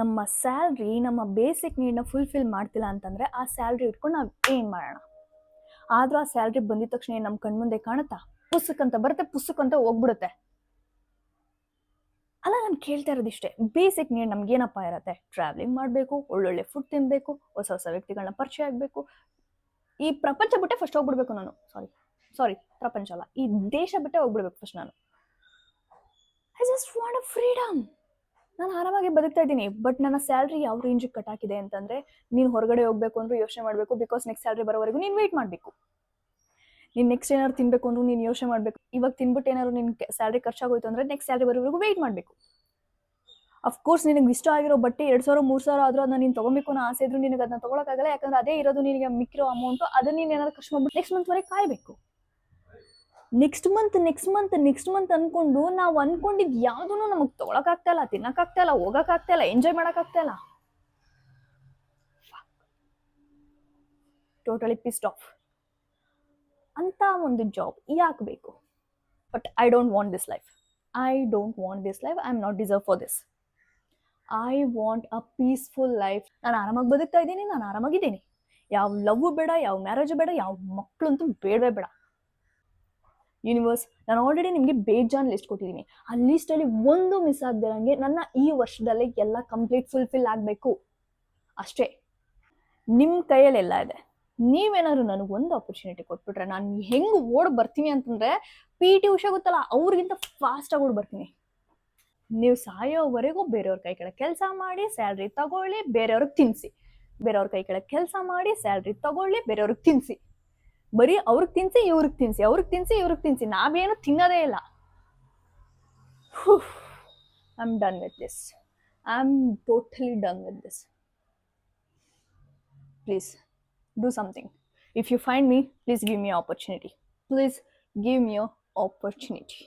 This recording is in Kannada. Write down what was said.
ನಮ್ಮ ಸ್ಯಾಲ್ರಿ ನಮ್ಮ ಬೇಸಿಕ್ ನೀಡ್ನ ಫುಲ್ಫಿಲ್ ಮಾಡ್ತಿಲ್ಲ ಅಂತಂದರೆ ಆ ಸ್ಯಾಲ್ರಿ ಇಟ್ಕೊಂಡು ನಾವು ಏನು ಮಾಡೋಣ? ಆದರೂ ಆ ಸ್ಯಾಲ್ರಿ ಬಂದಿದ ತಕ್ಷಣ ನಮ್ಮ ಕಣ್ಮುಂದೆ ಕಾಣುತ್ತಾ? ಪುಸ್ತಕಂತ ಬರುತ್ತೆ, ಪುಸ್ತಕಂತ ಹೋಗ್ಬಿಡುತ್ತೆ. ಅಲ್ಲ, ನಾನು ಕೇಳ್ತಾ ಇರೋದಿಷ್ಟೇ. ಬೇಸಿಕ್ ನೀಡ್ ನಮ್ಗೇನಪ್ಪ ಇರುತ್ತೆ? ಟ್ರಾವೆಲಿಂಗ್ ಮಾಡಬೇಕು, ಒಳ್ಳೊಳ್ಳೆ ಫುಡ್ ತಿನ್ನಬೇಕು, ಹೊಸ ಹೊಸ ವ್ಯಕ್ತಿಗಳನ್ನ ಪರಿಚಯ ಆಗಬೇಕು. ಈ ಪ್ರಪಂಚ ಬಿಟ್ಟೆ ಫಸ್ಟ್ ಹೋಗ್ಬಿಡ್ಬೇಕು ನಾನು. ಸಾರಿ ಪ್ರಪಂಚ ಅಲ್ಲ, ಈ ದೇಶ ಬಿಟ್ಟೆ ಹೋಗ್ಬಿಡ್ಬೇಕು ಫಸ್ಟ್ ನಾನು. I just want a freedom. ನಾನು ಆರಾಮಾಗಿ ಬದುಕ್ತಾ ಇದ್ದೀನಿ. ಬಟ್ ನನ್ನ ಸ್ಯಾಲ್ರಿ ಯಾವ ರೇಂಜಿಗೆ ಕಟ್ ಹಾಕಿದೆ ಅಂತಂದರೆ, ನೀನು ಹೊರಗಡೆ ಹೋಗ್ಬೇಕು ಅಂದ್ರೂ ಯೋಚನೆ ಮಾಡಬೇಕು. ಬಿಕಾಸ್ ನೆಕ್ಸ್ಟ್ ಸ್ಯಾಲ್ರಿ ಬರೋವರೆಗೂ ನೀನು ವೆಯ್ಟ್ ಮಾಡಬೇಕು. ನೀನು ನೆಕ್ಸ್ಟ್ ಏನಾದ್ರು ತಿನ್ನಬೇಕು ಅಂದ್ರೂ ನೀನು ಯೋಚನೆ ಮಾಡಬೇಕು. ಇವಾಗ ತಿನ್ಬಿಟ್ಟು ಏನಾದ್ರು ನಿನ್ನ ಸ್ಯಾಲ್ರಿ ಖರ್ಚಾಗೋಯ್ತು ಅಂದರೆ ನೆಕ್ಸ್ಟ್ ಸ್ಯಾಲ್ರಿ ಬರೋವರೆಗೂ ವೆಯ್ಟ್ ಮಾಡಬೇಕು. ಅಫ್ಕೋರ್ಸ್ ನಿನಗೆ ಇಷ್ಟ ಆಗಿರೋ ಬಟ್ಟೆ 2,000 3,000 ಆದರೂ ಅದನ್ನ ನೀನು ತೊಗೊಬೇಕು ಅನ್ನೋ ಆಸೆ ಇದ್ರೂ ನಿನಗೆ ಅದನ್ನ ತೊಗೊಳಕ್ಕಾಗಲ್ಲ. ಯಾಕಂದ್ರೆ ಅದೇ ಇರೋದು ನಿನಗೆ ಮಿಕ್ಕಿರೋ ಅಮೌಂಟು. ಅದನ್ನ ನೀನು ಏನಾದ್ರು ಖರ್ಚು ಮಾಡ್ಬಿಟ್ಟು ನೆಕ್ಸ್ಟ್ ಮಂತ್ವರೆಗೆ ಕಾಯಬೇಕು. ನೆಕ್ಸ್ಟ್ ಮಂತ್ ಅನ್ಕೊಂಡು ನಾವು ಅನ್ಕೊಂಡಿದ್ದು ಯಾವುದೂ ನಮಗೆ ತೊಗೊಳಕ್ಕಾಗ್ತಾ ಇಲ್ಲ, ತಿನ್ನಕ್ಕಾಗ್ತಾ ಇಲ್ಲ, ಹೋಗೋಕ್ಕಾಗ್ತಾ ಇಲ್ಲ, ಎಂಜಾಯ್ ಮಾಡೋಕ್ಕಾಗ್ತಾ ಇಲ್ಲ. Totally ಪಿಸ್ಡ್ of. ಅಂತ ಒಂದು ಜಾಬ್ ಯಾಕೆ ಬೇಕು? But I don't want this life. I am not deserve for this. I want a peaceful life. ನಾನು ಆರಾಮಾಗಿ ಬದುಕ್ತಾ ಇದ್ದೀನಿ, ನಾನು ಆರಾಮಾಗಿದ್ದೀನಿ. ಯಾವ ಲವ್ ಬೇಡ, ಯಾವ ಮ್ಯಾರೇಜ್ ಬೇಡ, ಯಾವ ಮಕ್ಕಳಂತೂ ಬೇಡವೇ ಬೇಡ. ಯೂನಿವರ್ಸ್, ನಾನು ಆಲ್ರೆಡಿ ನಿಮಗೆ ಬೇಜಾನ್ ಲಿಸ್ಟ್ ಕೊಟ್ಟಿದ್ದೀನಿ. ಆ ಲಿಸ್ಟಲ್ಲಿ ಒಂದು ಮಿಸ್ ಆಗದಿರಂಗೆ ನನ್ನ ಈ ವರ್ಷದಲ್ಲೇ ಎಲ್ಲ ಕಂಪ್ಲೀಟ್ ಫುಲ್ಫಿಲ್ ಆಗಬೇಕು ಅಷ್ಟೇ. ನಿಮ್ಮ ಕೈಯಲ್ಲೆಲ್ಲ ಇದೆ. ನೀವೇನಾದ್ರು ನನಗೆ ಒಂದು ಆಪರ್ಚುನಿಟಿ ಕೊಟ್ಬಿಟ್ರೆ ನಾನು ಹೆಂಗೆ ಓಡ್ ಬರ್ತೀನಿ ಅಂತಂದರೆ, PT ಉಷಾ ಗೊತ್ತಲ್ಲ, ಅವ್ರಿಗಿಂತ ಫಾಸ್ಟಾಗಿ ಓಡ್ ಬರ್ತೀನಿ. ನೀವು ಸಾಯೋವರೆಗೂ ಬೇರೆಯವ್ರ ಕೈ ಕೆಳಗೆ ಕೆಲಸ ಮಾಡಿ, ಸ್ಯಾಲ್ರಿ ತಗೊಳ್ಳಿ, ಬೇರೆಯವ್ರಿಗೆ ತಿನ್ನಿಸಿ. ಬೇರೆಯವ್ರ ಕೈ ಕೆಳಗೆ ಕೆಲಸ ಮಾಡಿ, ಸ್ಯಾಲ್ರಿ ತಗೊಳ್ಳಿ, ಬೇರೆಯವ್ರಿಗೆ ತಿನ್ನಿಸಿ. ಬರೀ ಅವ್ರಿಗೆ ತಿನ್ನಿಸಿ, ಇವ್ರಿಗೆ ತಿನ್ನಿಸಿ, ಅವ್ರಿಗೆ ತಿನ್ನಿಸಿ, ಇವ್ರಿಗೆ ತಿನ್ನಿಸಿ. ನಾವೇನು ತಿನ್ನೋದೇ ಇಲ್ಲ. I am done with this. I am totally done with this. Please do something. If you find me, please give me an opportunity. Please give me an opportunity.